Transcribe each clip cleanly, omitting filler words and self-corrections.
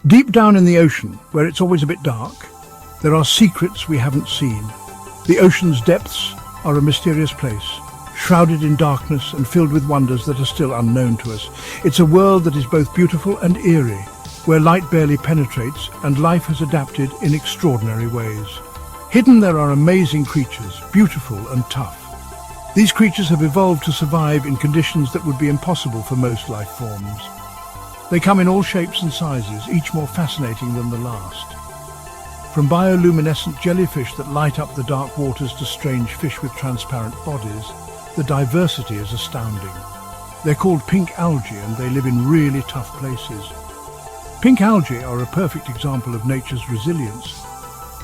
Deep down in the ocean, where it's always a bit dark, there are secrets we haven't seen. The ocean's depths are a mysterious place, shrouded in darkness and filled with wonders that are still unknown to us. It's a world that is both beautiful and eerie, where light barely penetrates and life has adapted in extraordinary ways. Hidden there are amazing creatures, beautiful and tough. These creatures have evolved to survive in conditions that would be impossible for most life forms. They come in all shapes and sizes, each more fascinating than the last. From bioluminescent jellyfish that light up the dark waters to strange fish with transparent bodies, the diversity is astounding. They're called pink algae and they live in really tough places. Pink algae are a perfect example of nature's resilience.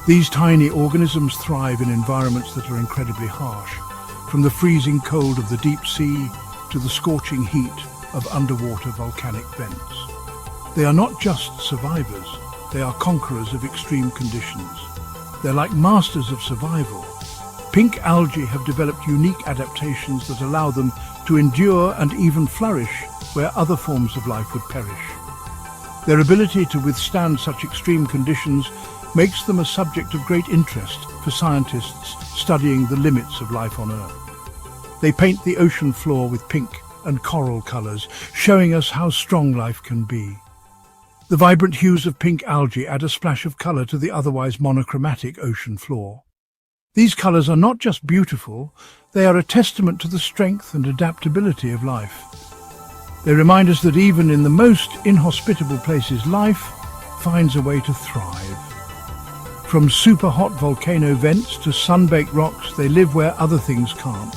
These tiny organisms thrive in environments that are incredibly harsh, from the freezing cold of the deep sea to the scorching heat of underwater volcanic vents. They are not just survivors, they are conquerors of extreme conditions. They're like masters of survival. Pink algae have developed unique adaptations that allow them to endure and even flourish where other forms of life would perish. Their ability to withstand such extreme conditions makes them a subject of great interest for scientists studying the limits of life on Earth. They paint the ocean floor with pink and coral colours, showing us how strong life can be. The vibrant hues of pink algae add a splash of colour to the otherwise monochromatic ocean floor. These colours are not just beautiful, they are a testament to the strength and adaptability of life. They remind us that even in the most inhospitable places, life finds a way to thrive. From super-hot volcano vents to sun-baked rocks, they live where other things can't.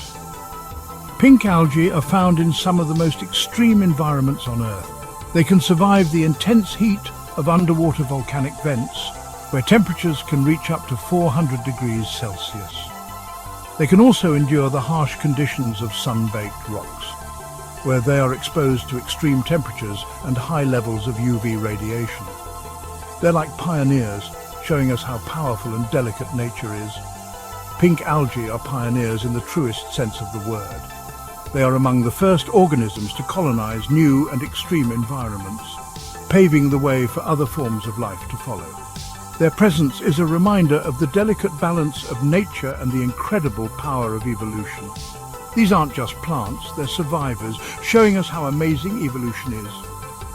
Pink algae are found in some of the most extreme environments on Earth. They can survive the intense heat of underwater volcanic vents, where temperatures can reach up to 400 degrees Celsius. They can also endure the harsh conditions of sun-baked rocks, where they are exposed to extreme temperatures and high levels of UV radiation. They're like pioneers, showing us how powerful and delicate nature is. Pink algae are pioneers in the truest sense of the word. They are among the first organisms to colonize new and extreme environments, paving the way for other forms of life to follow. Their presence is a reminder of the delicate balance of nature and the incredible power of evolution. These aren't just plants, they're survivors, showing us how amazing evolution is.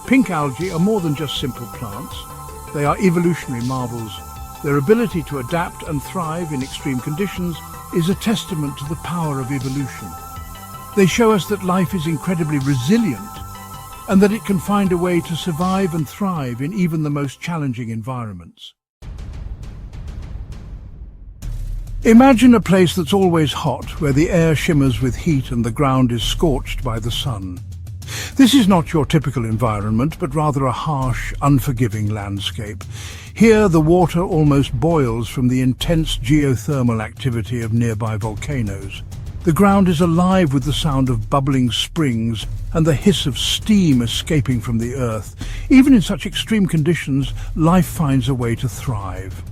Pink algae are more than just simple plants. They are evolutionary marvels. Their ability to adapt and thrive in extreme conditions is a testament to the power of evolution. They show us that life is incredibly resilient and that it can find a way to survive and thrive in even the most challenging environments. Imagine a place that's always hot, where the air shimmers with heat and the ground is scorched by the sun. This is not your typical environment, but rather a harsh, unforgiving landscape. Here, the water almost boils from the intense geothermal activity of nearby volcanoes. The ground is alive with the sound of bubbling springs and the hiss of steam escaping from the earth. Even in such extreme conditions, life finds a way to thrive.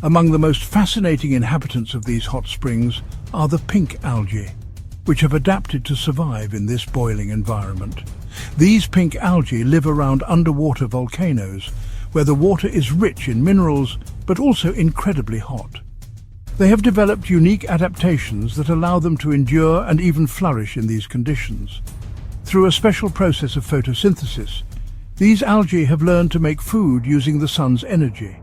Among the most fascinating inhabitants of these hot springs are the pink algae, which have adapted to survive in this boiling environment. These pink algae live around underwater volcanoes, where the water is rich in minerals but also incredibly hot. They have developed unique adaptations that allow them to endure and even flourish in these conditions. Through a special process of photosynthesis, these algae have learned to make food using the sun's energy.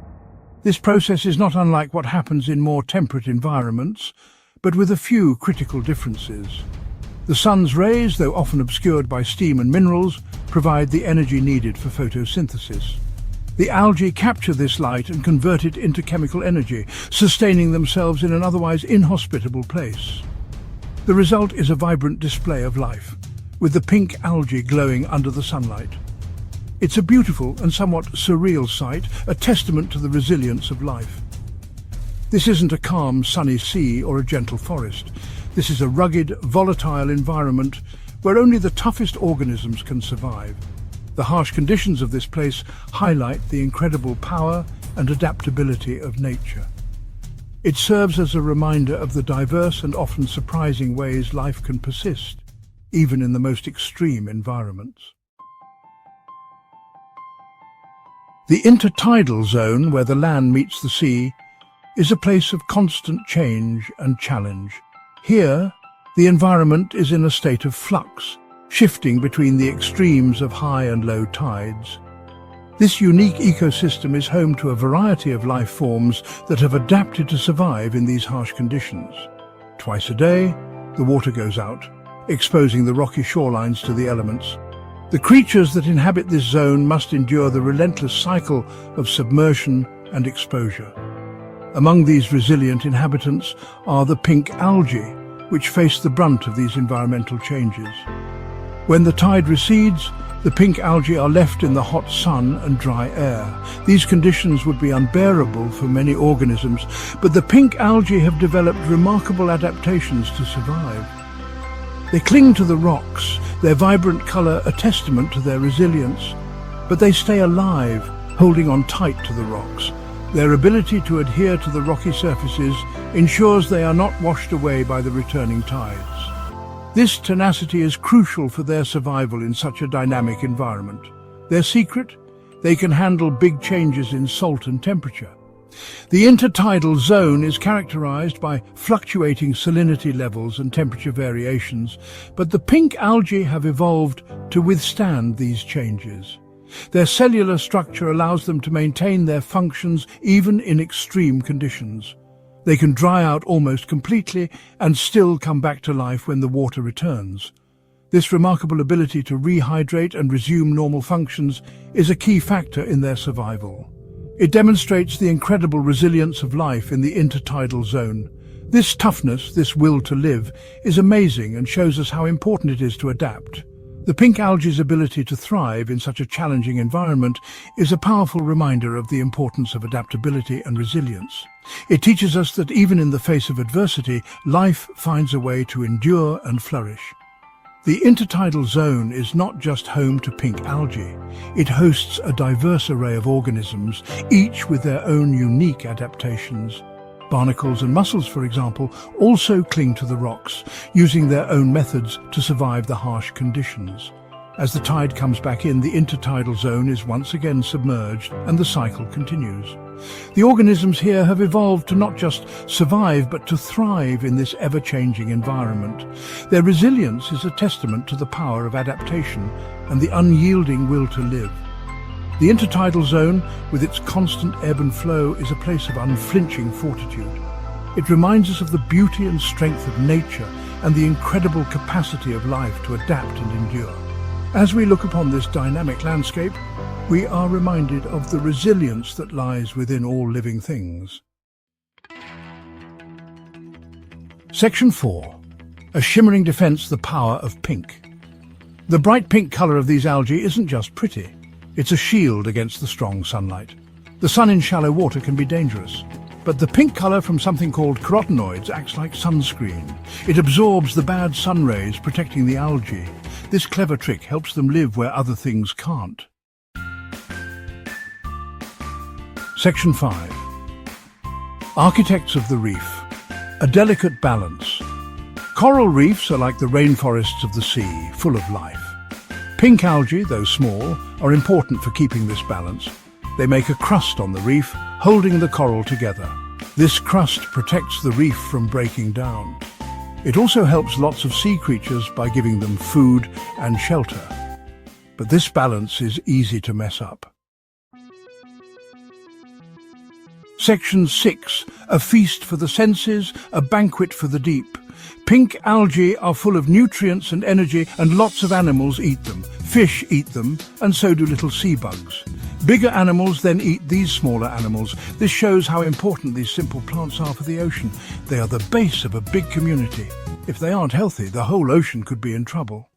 This process is not unlike what happens in more temperate environments, but with a few critical differences. The sun's rays, though often obscured by steam and minerals, provide the energy needed for photosynthesis. The algae capture this light and convert it into chemical energy, sustaining themselves in an otherwise inhospitable place. The result is a vibrant display of life, with the pink algae glowing under the sunlight. It's a beautiful and somewhat surreal sight, a testament to the resilience of life. This isn't a calm, sunny sea or a gentle forest. This is a rugged, volatile environment where only the toughest organisms can survive. The harsh conditions of this place highlight the incredible power and adaptability of nature. It serves as a reminder of the diverse and often surprising ways life can persist, even in the most extreme environments. The intertidal zone, where the land meets the sea, is a place of constant change and challenge. Here, the environment is in a state of flux, shifting between the extremes of high and low tides. This unique ecosystem is home to a variety of life forms that have adapted to survive in these harsh conditions. Twice a day, the water goes out, exposing the rocky shorelines to the elements. The creatures that inhabit this zone must endure the relentless cycle of submersion and exposure. Among these resilient inhabitants are the pink algae, which face the brunt of these environmental changes. When the tide recedes, the pink algae are left in the hot sun and dry air. These conditions would be unbearable for many organisms, but the pink algae have developed remarkable adaptations to survive. They cling to the rocks, their vibrant colour a testament to their resilience, but they stay alive, holding on tight to the rocks. Their ability to adhere to the rocky surfaces ensures they are not washed away by the returning tides. This tenacity is crucial for their survival in such a dynamic environment. Their secret? They can handle big changes in salt and temperature. The intertidal zone is characterized by fluctuating salinity levels and temperature variations, but the pink algae have evolved to withstand these changes. Their cellular structure allows them to maintain their functions even in extreme conditions. They can dry out almost completely and still come back to life when the water returns. This remarkable ability to rehydrate and resume normal functions is a key factor in their survival. It demonstrates the incredible resilience of life in the intertidal zone. This toughness, this will to live, is amazing and shows us how important it is to adapt. The pink algae's ability to thrive in such a challenging environment is a powerful reminder of the importance of adaptability and resilience. It teaches us that even in the face of adversity, life finds a way to endure and flourish. The intertidal zone is not just home to pink algae. It hosts a diverse array of organisms, each with their own unique adaptations. Barnacles and mussels, for example, also cling to the rocks, using their own methods to survive the harsh conditions. As the tide comes back in, the intertidal zone is once again submerged and the cycle continues. The organisms here have evolved to not just survive but to thrive in this ever-changing environment. Their resilience is a testament to the power of adaptation and the unyielding will to live. The intertidal zone, with its constant ebb and flow, is a place of unflinching fortitude. It reminds us of the beauty and strength of nature and the incredible capacity of life to adapt and endure. As we look upon this dynamic landscape, we are reminded of the resilience that lies within all living things. Section 4. A shimmering defense, the power of pink. The bright pink color of these algae isn't just pretty. It's a shield against the strong sunlight. The sun in shallow water can be dangerous, but the pink color from something called carotenoids acts like sunscreen. It absorbs the bad sun rays, protecting the algae. This clever trick helps them live where other things can't. Section 5. Architects of the reef. A delicate balance. Coral reefs are like the rainforests of the sea, full of life. Pink algae, though small, are important for keeping this balance. They make a crust on the reef, holding the coral together. This crust protects the reef from breaking down. It also helps lots of sea creatures by giving them food and shelter. But this balance is easy to mess up. Section 6. A feast for the senses, a banquet for the deep. Pink algae are full of nutrients and energy, and lots of animals eat them. Fish eat them, and so do little sea bugs. Bigger animals then eat these smaller animals. This shows how important these simple plants are for the ocean. They are the base of a big community. If they aren't healthy, the whole ocean could be in trouble.